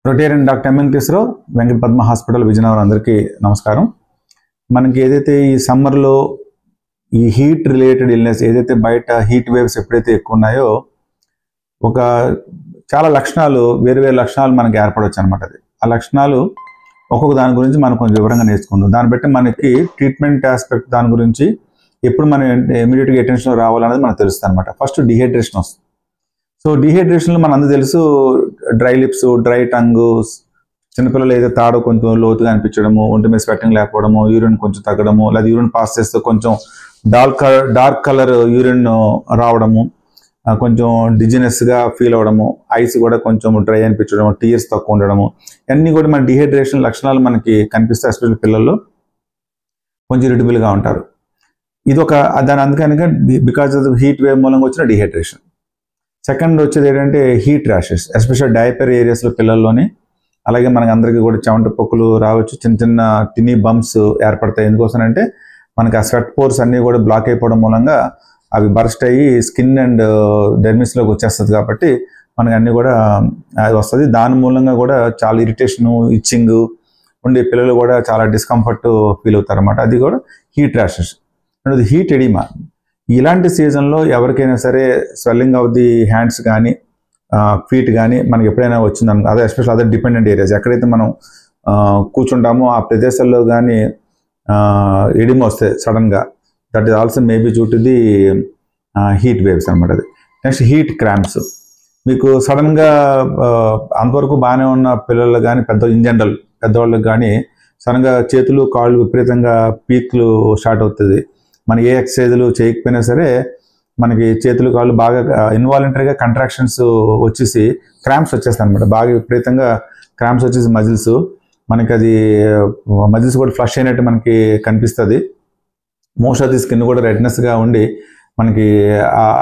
Rotarian doctor MN Keshavarao, Venkata Padma hospital, Vizianagaram. అందరికీ నమస్కారం. మనకి ఏదైతే ఈ సమ్మర్లో ఈ హీట్ రిలేటెడ్ ఇల్నెస్, ఏదైతే బయట హీట్ వేవ్స్ ఎప్పుడైతే ఎక్కువ ఉన్నాయో ఒక చాలా లక్షణాలు, వేరు వేరు లక్షణాలు మనకి ఏర్పడవచ్చు అనమాట. అది ఆ లక్షణాలు ఒక్కొక్క దాని గురించి మనం కొంచెం వివరంగా నేర్చుకుందాం. దాన్ని బట్టి మనకి ట్రీట్మెంట్ ఆస్పెక్ట్ దాని గురించి ఎప్పుడు మనం ఇమీడియట్గా అటెన్షన్ రావాలనేది మనకు తెలుస్తుంది అనమాట. ఫస్ట్ డిహైడ్రేషన్ వస్తుంది. సో డిహైడ్రేషన్లో మన అందరూ తెలుసు, డ్రై లిప్స్, డ్రై టంగ్, చిన్నపిల్లలు అయితే తాడు కొంచెం లోతుగా అనిపించడము, ఒంటి మీద స్వెట్టింగ్ లేకపోవడము, యూరిన్ కొంచెం తగ్గడము, లేదా యూరిన్ పాస్ చేస్తే కొంచెం డార్క్ కలర్ యూరిన్ రావడము, కొంచెం డిజినెస్గా ఫీల్ అవ్వడము, ఐస్ కూడా కొంచెం డ్రై అనిపించడము, టీయర్స్ తక్కువ ఉండడము, ఇవన్నీ కూడా మన డిహైడ్రేషన్ లక్షణాలు మనకి కనిపిస్తాయి. ఎస్పెషల్లీ పిల్లల్లో కొంచెం ఇరిటబుల్గా ఉంటారు. ఇది ఒక దాని అందుకని బికాజ్ ఆఫ్ హీట్ వేవ్ మూలంగా వచ్చిన డిహైడ్రేషన్. సెకండ్ వచ్చేది ఏంటంటే హీట్ ర్యాషెస్, ఎస్పెషల్ డైపర్ ఏరియాస్లో పిల్లల్లోని. అలాగే మనకి అందరికీ కూడా చెమట పొక్కులు రావచ్చు, చిన్న చిన్న టినీ బంప్స్ ఏర్పడతాయి. ఎందుకోసం అంటే మనకి ఆ స్వెట్ పోర్స్ అన్నీ కూడా బ్లాక్ అయిపోవడం మూలంగా అవి బర్స్ట్ అయ్యి స్కిన్ అండ్ డెర్మిస్లోకి వచ్చేస్తుంది. కాబట్టి మనకి అన్నీ కూడా అది వస్తుంది. దాని మూలంగా కూడా చాలా ఇరిటేషను, ఇచ్చింగ్ ఉండి పిల్లలు కూడా చాలా డిస్కంఫర్ట్ ఫీల్ అవుతారు అన్నమాట. అది కూడా హీట్ ర్యాషెస్. రెండోది హీట్ ఎడిమా. ఇలాంటి సీజన్లో ఎవరికైనా సరే స్వెల్లింగ్ ఆఫ్ ది హ్యాండ్స్ కానీ ఫీట్ కానీ మనకి ఎప్పుడైనా వచ్చిందనుకో, అదే ఎస్పెషల్ అదర్ డిపెండెంట్ ఏరియాస్ ఎక్కడైతే మనం కూర్చుంటామో ఆ ప్రదేశాల్లో కానీ ఎడిమ వస్తే సడన్గా, that is also maybe due to the heat waves అనమాట. అది నెక్స్ట్ హీట్ క్రాంప్స్. మీకు సడన్గా అంతవరకు బాగానే ఉన్న పిల్లలు కానీ ఇన్ జనరల్ పెద్దవాళ్ళకి కానీ సడన్గా చేతులు కాళ్ళు విపరీతంగా పీక్లు స్టార్ట్ అవుతుంది. మన ఏ ఎక్సర్సైజులు చేయకపోయినా సరే మనకి చేతులు కాళ్ళు బాగా ఇన్వాలంటరీగా కంట్రాక్షన్స్ వచ్చేసి క్రాంప్స్ వచ్చేస్తాయి అనమాట. బాగా విపరీతంగా క్రాంప్స్ వచ్చేసి మనకి అది మజిల్స్ కూడా ఫ్లష్ అయినట్టు మనకి కనిపిస్తుంది. మోస్ట్ ఆఫ్ ది స్కిన్ కూడా రెడ్నెస్గా ఉండి మనకి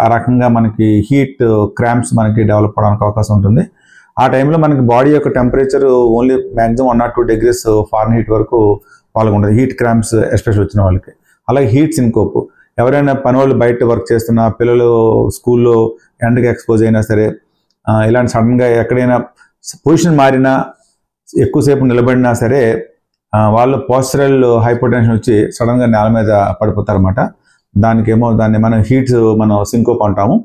ఆ రకంగా మనకి హీట్ క్రాంప్స్ మనకి డెవలప్ అవడానికి అవకాశం ఉంటుంది. ఆ టైంలో మనకి బాడీ యొక్క temperature only maximum 1 or 2 degrees Fahrenheit వరకు వాళ్ళకు ఉంటుంది, హీట్ క్రాంప్స్ ఎస్పెషల్ వచ్చిన వాళ్ళకి. అలాగే హీట్ సింకోప్. ఎవరైనా పని వాళ్ళు బయట వర్క్ చేస్తున్న పిల్లలు స్కూల్లో ఎండకి ఎక్స్పోజ్ అయినా సరే, ఇలాంటి సడన్గా ఎక్కడైనా పొజిషన్ మారినా, ఎక్కువసేపు నిలబడినా సరే వాళ్ళు పోస్చరల్ హైపోటెన్షన్ వచ్చి సడన్గా నేల మీద పడిపోతారు అన్నమాట. దాన్ని మనం మనం సింకోప్ అంటాము.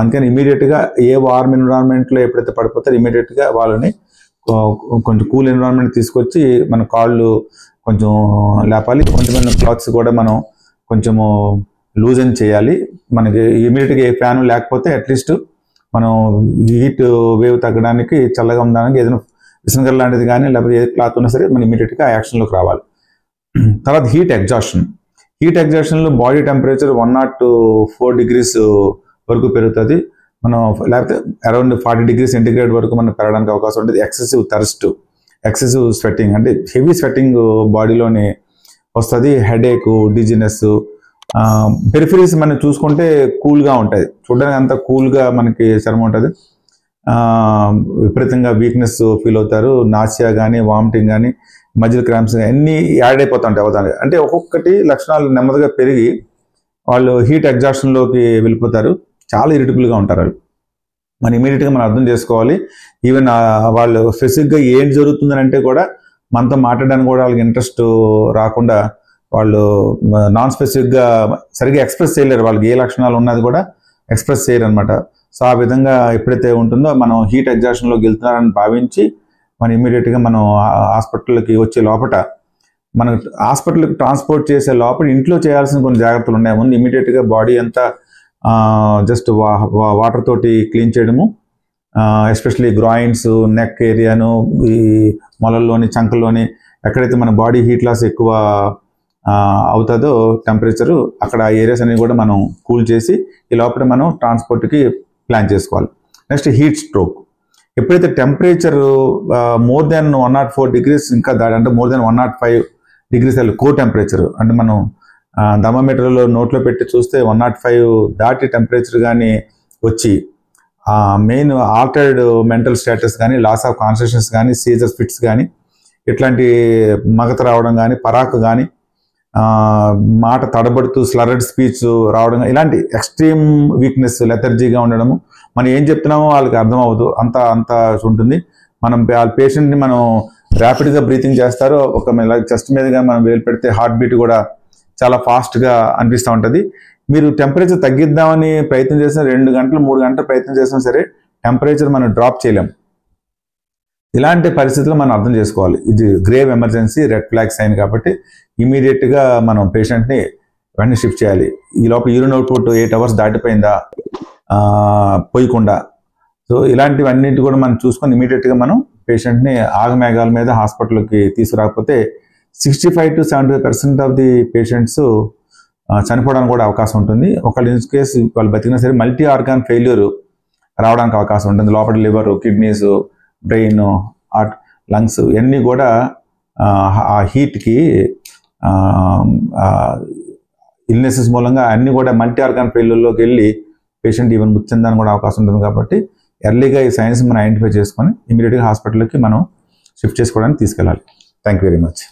అందుకని ఇమీడియట్గా ఏ వార్మ్ ఎన్విరాన్మెంట్లో ఎప్పుడైతే పడిపోతారో ఇమీడియట్గా వాళ్ళని కొంచెం కూల్ ఎన్విరాన్మెంట్ తీసుకొచ్చి మన కాళ్ళు కొంచెం లేపాలి. కొంచెం క్లాత్స్ కూడా మనం కొంచెము లూజన్ చేయాలి. మనకి ఇమీడియట్గా ఏ ఫ్యాన్ లేకపోతే అట్లీస్ట్ మనం హీట్ వేవ్ తగ్గడానికి, చల్లగా ఉండడానికి ఏదైనా విసనగర్ లాంటిది కానీ లేకపోతే ఏ క్లాత్ ఉన్నా సరే మనం ఇమీడియట్గా యాక్షన్లోకి రావాలి. తర్వాత హీట్ ఎగ్జాషన్. హీట్ ఎగ్జాషన్లో బాడీ టెంపరేచర్ 1 or 4 degrees వరకు పెరుగుతుంది. మనం లేకపోతే అరౌండ్ 40 degrees సెంటిగ్రేడ్ వరకు మనం పెరగడానికి అవకాశం ఉంటుంది. ఎక్సెసివ్ థర్స్ట్, ఎక్సెసివ్ స్వెట్టింగ్, అంటే హెవీ స్వెట్టింగ్ బాడీలోని వస్తుంది. Headache, dizziness. పెరిఫరీస్ మనం చూసుకుంటే కూల్గా ఉంటుంది, చూడడానికి అంత కూల్గా మనకి చర్మం ఉంటుంది. విపరీతంగా వీక్నెస్ ఫీల్ అవుతారు. నాసియా కానీ, వామిటింగ్ కానీ, మజిల్ క్రాంప్స్ కానీ అన్నీ యాడ్ అయిపోతూ ఉంటాయి అవదానికి. అంటే ఒక్కొక్కటి లక్షణాలు నెమ్మదిగా పెరిగి వాళ్ళు హీట్ ఎగ్జాషన్లోకి వెళ్ళిపోతారు. చాలా ఇరిటబుల్గా ఉంటారు వాళ్ళు. మనం ఇమీడియట్గా మనం అర్థం చేసుకోవాలి. ఈవెన్ వాళ్ళు స్పెసిఫిక్గా ఏం జరుగుతుందని అంటే కూడా మనతో మాట్లాడడానికి కూడా వాళ్ళకి ఇంట్రెస్ట్ రాకుండా వాళ్ళు నాన్ స్పెసిఫిక్గా సరిగ్గా ఎక్స్ప్రెస్ చేయలేరు. వాళ్ళకి ఏ లక్షణాలు ఉన్నది కూడా ఎక్స్ప్రెస్ చేయరు అనమాట. సో ఆ విధంగా ఎప్పుడైతే ఉంటుందో మనం హీట్ ఎగ్జాషన్లోకి వెళ్తున్నారని భావించి మనం ఇమీడియట్గా మనం హాస్పిటల్కి వచ్చే లోపల, మనం హాస్పిటల్కి ట్రాన్స్పోర్ట్ చేసే లోపల ఇంట్లో చేయాల్సిన కొన్ని జాగ్రత్తలు ఉన్నాయి. ముందు ఇమీడియట్గా బాడీ అంతా జస్ట్ వాటర్ తోటి క్లీన్ చేయడము, ఎస్పెషల్లీ గ్రాయిన్స్, నెక్ ఏరియాను, ఈ మొలల్లోని, చంకల్లోని ఎక్కడైతే మన బాడీ హీట్ లాస్ ఎక్కువ అవుతుందో టెంపరేచరు, అక్కడ ఏరియాస్ అనేవి కూడా మనం కూల్ చేసి ఈ లోపల మనం ట్రాన్స్పోర్ట్కి ప్లాన్ చేసుకోవాలి. Next heat stroke. ఎప్పుడైతే temperature more than 1 or 4 degrees, ఇంకా అంటే more than 1 or 5 degrees core temperature, అంటే మనం థర్మోమీటర్లో నోట్లో పెట్టి చూస్తే 1 or 5 దాటి టెంపరేచర్ కానీ వచ్చి మెయిన్ ఆల్టర్డ్ మెంటల్ స్టేటస్ కానీ, లాస్ ఆఫ్ కాన్షియస్నెస్ కానీ, సీజర్స్, ఫిట్స్ కానీ, ఇట్లాంటి మగత రావడం కానీ, పరాకు కానీ, మాట తడబడుతూ స్లర్డ్ స్పీచ్ రావడం, ఇలాంటి ఎక్స్ట్రీమ్ వీక్నెస్, లెథర్జీగా ఉండడము, మనం ఏం చెప్తున్నామో వాళ్ళకి అర్థం అవ్వదు, అంత ఉంటుంది. మనం పేషెంట్ని మనం ర్యాపిడ్గా బ్రీతింగ్ చేస్తారో ఒక చెస్ట్ మీదుగా మనం వేలు పెడితే హార్ట్ బీట్ కూడా చాలా ఫాస్ట్గా అనిపిస్తూ ఉంటుంది. మీరు టెంపరేచర్ తగ్గిద్దామని ప్రయత్నం చేసినా 2 గంటలు 3 గంటలు ప్రయత్నం చేసినా సరే టెంపరేచర్ మనం డ్రాప్ చేయలేం. ఇలాంటి పరిస్థితుల్లో మనం అర్థం చేసుకోవాలి, ఇది grave emergency, red flag sign. కాబట్టి ఇమీడియట్గా మనం పేషెంట్ని వెంటనే షిఫ్ట్ చేయాలి. ఈ లోపల యూరిన్ అవుట్పుట్ 8 hours దాటిపోయిందా పోయకుండా. సో ఇలాంటివన్నిటి కూడా మనం చూసుకొని ఇమీడియట్గా మనం పేషెంట్ని ఆగమేఘాల మీద హాస్పిటల్కి తీసుకురాకపోతే 65 to 75% ఆఫ్ ది పేషెంట్స్ చనిపోవడానికి కూడా అవకాశం ఉంటుంది. ఒకళ్ళు ఇన్ కేస్ వాళ్ళు బతికినా సరే మల్టీ ఆర్గాన్ ఫెయిల్యూర్ రావడానికి అవకాశం ఉంటుంది. లోపల liver, kidneys, brain, heart, lungs ఇవన్నీ కూడా ఆ హీట్కి ఇల్నెసెస్ మూలంగా అన్నీ కూడా మల్టీ ఆర్గాన్ ఫెయిల్యూర్లోకి వెళ్ళి పేషెంట్ ఈవెన్ మృతి చెందడానికి కూడా అవకాశం ఉంటుంది. కాబట్టి ఎర్లీగా ఈ సైన్స్ మనం ఐడెంటిఫై చేసుకొని ఇమీడియట్గా హాస్పిటల్కి మనం షిఫ్ట్ చేసుకోవడానికి తీసుకెళ్ళాలి. Thank you very much.